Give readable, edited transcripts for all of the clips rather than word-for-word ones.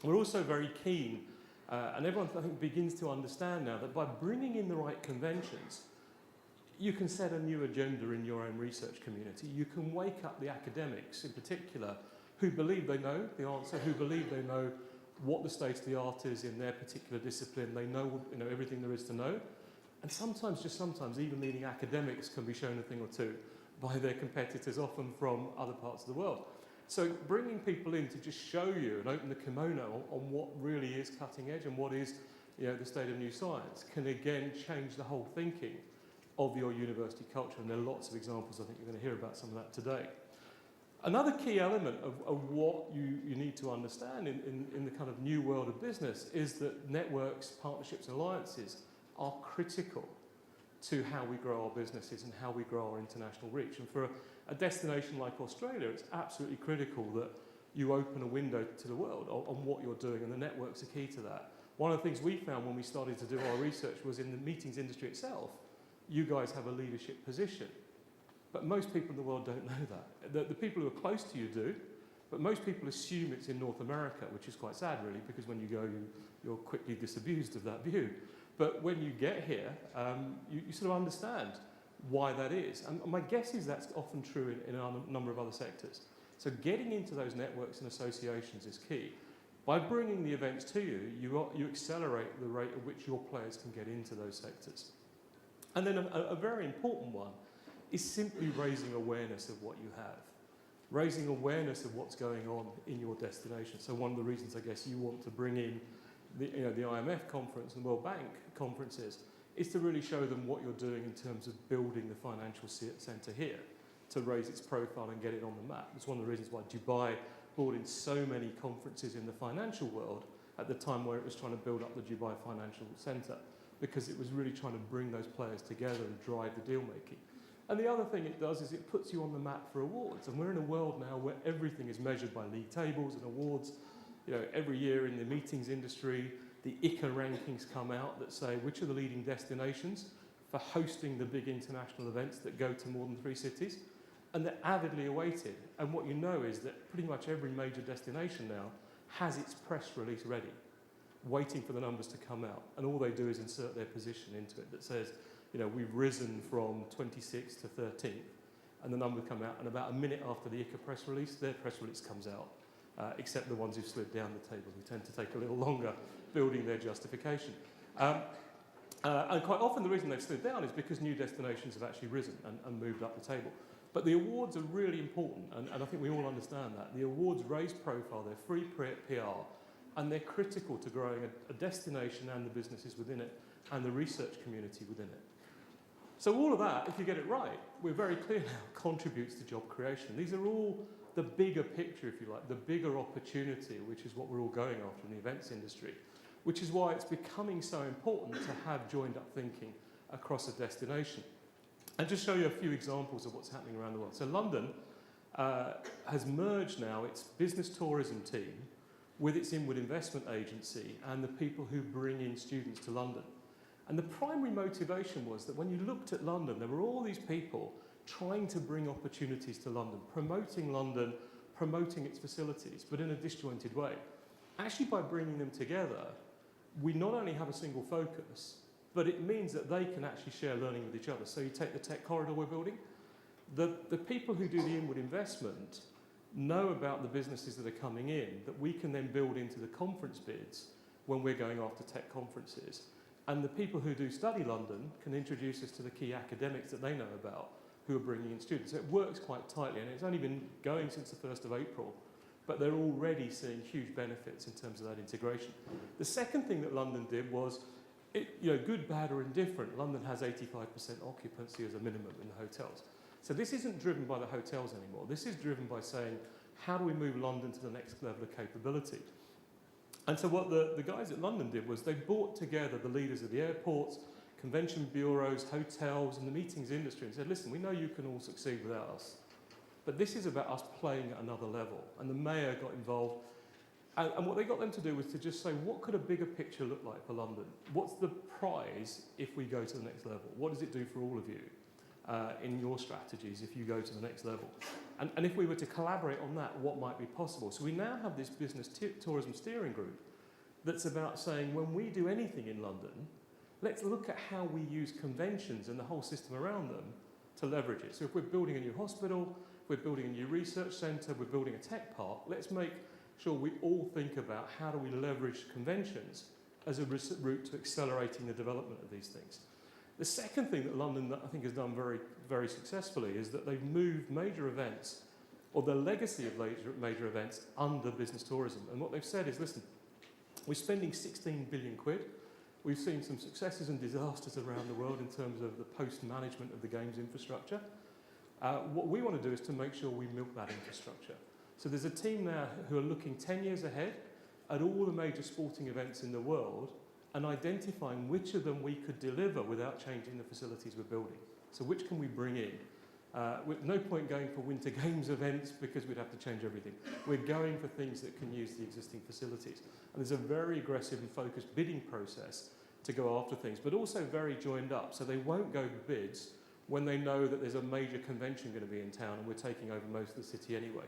We're also very keen, and everyone I think begins to understand now that by bringing in the right conventions, you can set a new agenda in your own research community. You can wake up the academics in particular who believe they know the answer, who believe they know what the state of the art is in their particular discipline. They know, everything there is to know. And sometimes, just sometimes, even leading academics can be shown a thing or two by their competitors, often from other parts of the world. So bringing people in to just show you and open the kimono on what really is cutting edge and what is the state of new science can again change the whole thinking of your university culture. And there are lots of examples. I think you're going to hear about some of that today. Another key element of what you need to understand in the kind of new world of business is that networks, partnerships and alliances are critical to how we grow our businesses and how we grow our international reach. And for a destination like Australia, it's absolutely critical that you open a window to the world on what you're doing, and the networks are key to that. One of the things we found when we started to do our research was in the meetings industry itself, you guys have a leadership position. But most people in the world don't know that. The people who are close to you do, but most people assume it's in North America, which is quite sad really, because when you go, you're quickly disabused of that view. But when you get here, you sort of understand why that is. And my guess is that's often true in a number of other sectors. So getting into those networks and associations is key. By bringing the events to you, you accelerate the rate at which your players can get into those sectors. And then a very important one is simply raising awareness of what you have. Raising awareness of what's going on in your destination. So one of the reasons I guess you want to bring in the IMF conference and World Bank conferences is to really show them what you're doing in terms of building the financial centre here to raise its profile and get it on the map. It's one of the reasons why Dubai brought in so many conferences in the financial world at the time where it was trying to build up the Dubai Financial Centre, because it was really trying to bring those players together and drive the deal making. And the other thing it does is it puts you on the map for awards. And we're in a world now where everything is measured by league tables and awards. Every year in the meetings industry, the ICA rankings come out that say which are the leading destinations for hosting the big international events that go to more than 3 cities. And they're avidly awaited. And what you know is that pretty much every major destination now has its press release ready, waiting for the numbers to come out. And all they do is insert their position into it that says, we've risen from 26th to 13th. And the numbers come out, and about a minute after the ICA press release, their press release comes out. Except the ones who've slid down the table, who tend to take a little longer building their justification. And quite often the reason they've slid down is because new destinations have actually risen and moved up the table. But the awards are really important, and I think we all understand that. The awards raise profile, they're free PR, and they're critical to growing a destination and the businesses within it, and the research community within it. So all of that, if you get it right, we're very clear now, contributes to job creation. These are all the bigger picture, if you like, the bigger opportunity, which is what we're all going after in the events industry, which is why it's becoming so important to have joined up thinking across a destination. And just show you a few examples of what's happening around the world. So London has merged now its business tourism team with its inward investment agency and the people who bring in students to London. And the primary motivation was that when you looked at London, there were all these people trying to bring opportunities to London, promoting its facilities, but in a disjointed way. Actually, by bringing them together, we not only have a single focus, but it means that they can actually share learning with each other. So you take the tech corridor we're building, the people who do the inward investment know about the businesses that are coming in that we can then build into the conference bids when we're going after tech conferences. And the people who do study London can introduce us to the key academics that they know about who are bringing in students. So it works quite tightly, and it's only been going since the 1st of April, but they're already seeing huge benefits in terms of that integration. The second thing that London did was, good, bad or indifferent, London has 85% occupancy as a minimum in the hotels. So this isn't driven by the hotels anymore. This is driven by saying, how do we move London to the next level of capability? And so what the guys at London did was they brought together the leaders of the airports, convention bureaus, hotels, and the meetings industry and said, listen, we know you can all succeed without us, but this is about us playing at another level. And the mayor got involved. And what they got them to do was to just say, what could a bigger picture look like for London? What's the prize if we go to the next level? What does it do for all of you? in your strategies if you go to the next level. And if we were to collaborate on that, what might be possible? So we now have this business tourism steering group that's about saying, when we do anything in London, let's look at how we use conventions and the whole system around them to leverage it. So if we're building a new hospital, we're building a new research centre, we're building a tech park, let's make sure we all think about how do we leverage conventions as a route to accelerating the development of these things. The second thing that London, I think, has done very, very successfully is that they've moved major events, or the legacy of major events, under business tourism. And what they've said is, listen, we're spending 16 billion quid. We've seen some successes and disasters around the world in terms of the post-management of the games infrastructure. What we want to do is to make sure we milk that infrastructure. So there's a team now who are looking 10 years ahead at all the major sporting events in the world and identifying which of them we could deliver without changing the facilities we're building. So which can we bring in? With no point going for Winter Games events because we'd have to change everything. We're going for things that can use the existing facilities. And there's a very aggressive and focused bidding process to go after things, but also very joined up. So they won't go bids when they know that there's a major convention going to be in town and we're taking over most of the city anyway.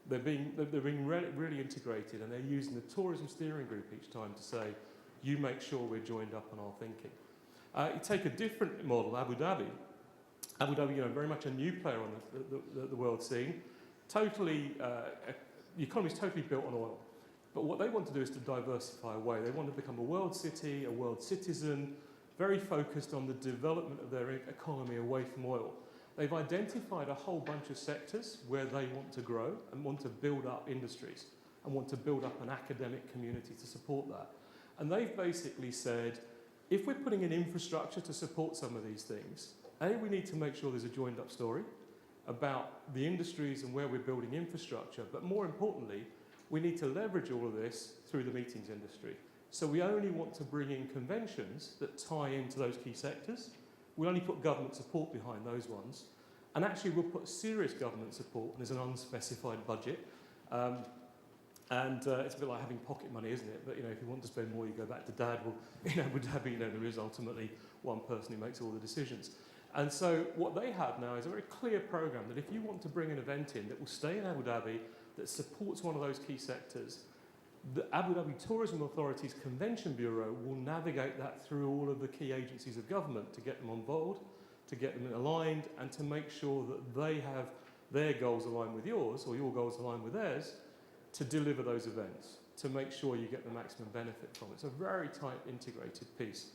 They're being really integrated, and they're using the tourism steering group each time to say, you make sure we're joined up on our thinking. You take a different model, Abu Dhabi. Abu Dhabi, very much a new player on the world scene. Totally, the economy is totally built on oil. But what they want to do is to diversify away. They want to become a world city, a world citizen, very focused on the development of their economy away from oil. They've identified a whole bunch of sectors where they want to grow and want to build up industries and want to build up an academic community to support that. And they've basically said, if we're putting in infrastructure to support some of these things, we need to make sure there's a joined up story about the industries and where we're building infrastructure, but more importantly, we need to leverage all of this through the meetings industry. So we only want to bring in conventions that tie into those key sectors. We only put government support behind those ones. And actually we'll put serious government support, and there's an unspecified budget. It's a bit like having pocket money, isn't it? But if you want to spend more, you go back to dad. Well, in Abu Dhabi, there is ultimately one person who makes all the decisions. And so what they have now is a very clear program that if you want to bring an event in that will stay in Abu Dhabi, that supports one of those key sectors, the Abu Dhabi Tourism Authority's Convention Bureau will navigate that through all of the key agencies of government to get them on board, to get them aligned, and to make sure that they have their goals aligned with yours, or your goals aligned with theirs, to deliver those events, to make sure you get the maximum benefit from it. It's a very tight, integrated piece.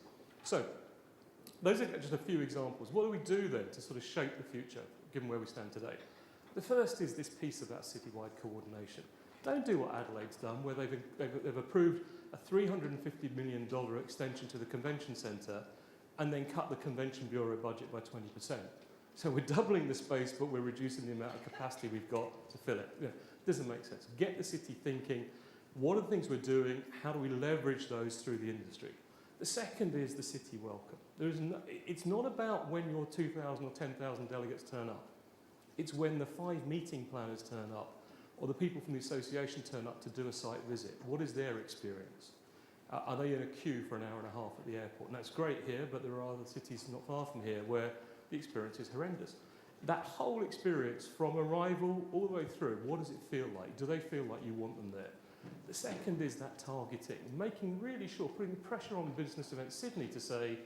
So, those are just a few examples. What do we do then to sort of shape the future, given where we stand today? The first is this piece about citywide coordination. Don't do what Adelaide's done, where they've approved a $350 million extension to the convention centre and then cut the Convention Bureau budget by 20%. So we're doubling the space, but we're reducing the amount of capacity we've got to fill it. Doesn't make sense. Get the city thinking, what are the things we're doing? How do we leverage those through the industry? The second is the city welcome. It's not about when your 2,000 or 10,000 delegates turn up. It's when the 5 meeting planners turn up, or the people from the association turn up to do a site visit. What is their experience? Are they in a queue for an hour and a half at the airport? And that's great here, but there are other cities not far from here where the experience is horrendous. That whole experience from arrival all the way through, what does it feel like? Do they feel like you want them there? The second is that targeting, making really sure, putting pressure on Business Events Sydney to say,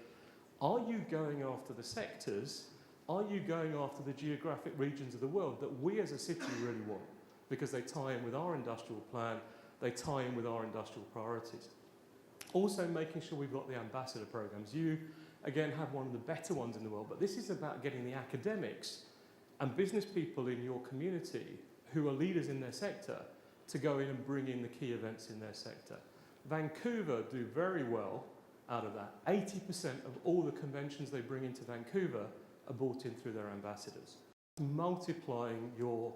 are you going after the sectors? Are you going after the geographic regions of the world that we as a city really want? Because they tie in with our industrial plan, they tie in with our industrial priorities. Also making sure we've got the ambassador programs. You, again, have one of the better ones in the world, but this is about getting the academics and business people in your community who are leaders in their sector to go in and bring in the key events in their sector. Vancouver do very well out of that. 80% of all the conventions they bring into Vancouver are brought in through their ambassadors. Multiplying your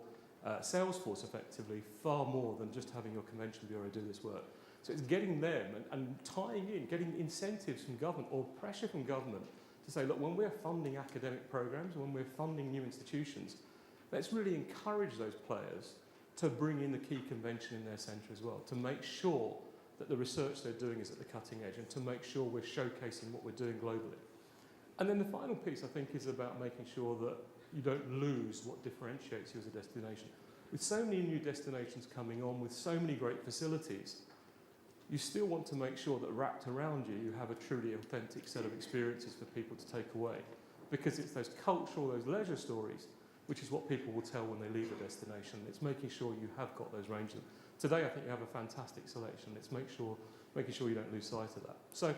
sales force effectively far more than just having your convention bureau do this work. So it's getting them and tying in, getting incentives from government or pressure from government to say, look, when we're funding academic programs, when we're funding new institutions, let's really encourage those players to bring in the key convention in their centre as well, to make sure that the research they're doing is at the cutting edge and to make sure we're showcasing what we're doing globally. And then the final piece, I think, is about making sure that you don't lose what differentiates you as a destination. With so many new destinations coming on, with so many great facilities, you still want to make sure that wrapped around you, you have a truly authentic set of experiences for people to take away. Because it's those cultural, those leisure stories, which is what people will tell when they leave a destination. It's making sure you have got those ranges. Today, I think you have a fantastic selection. It's making sure you don't lose sight of that. So,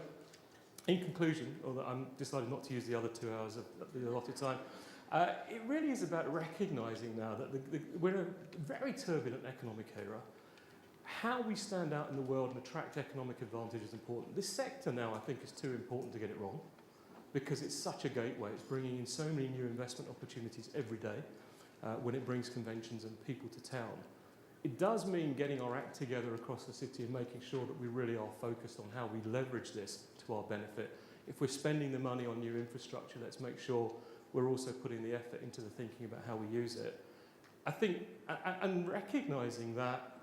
in conclusion, although I'm decided not to use the other 2 hours of the allotted time, it really is about recognising now that we're in a very turbulent economic era. How we stand out in the world and attract economic advantage is important. This sector now, I think, is too important to get it wrong because it's such a gateway. It's bringing in so many new investment opportunities every day when it brings conventions and people to town. It does mean getting our act together across the city and making sure that we really are focused on how we leverage this to our benefit. If we're spending the money on new infrastructure, let's make sure we're also putting the effort into the thinking about how we use it. I think, and recognising that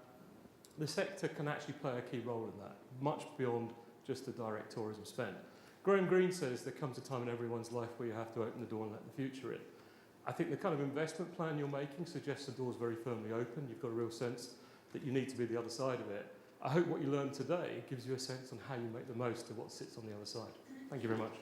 the sector can actually play a key role in that, much beyond just the direct tourism spend. Graham Greene says there comes a time in everyone's life where you have to open the door and let the future in. I think the kind of investment plan you're making suggests the door's very firmly open. You've got a real sense that you need to be the other side of it. I hope what you learned today gives you a sense on how you make the most of what sits on the other side. Thank you very much.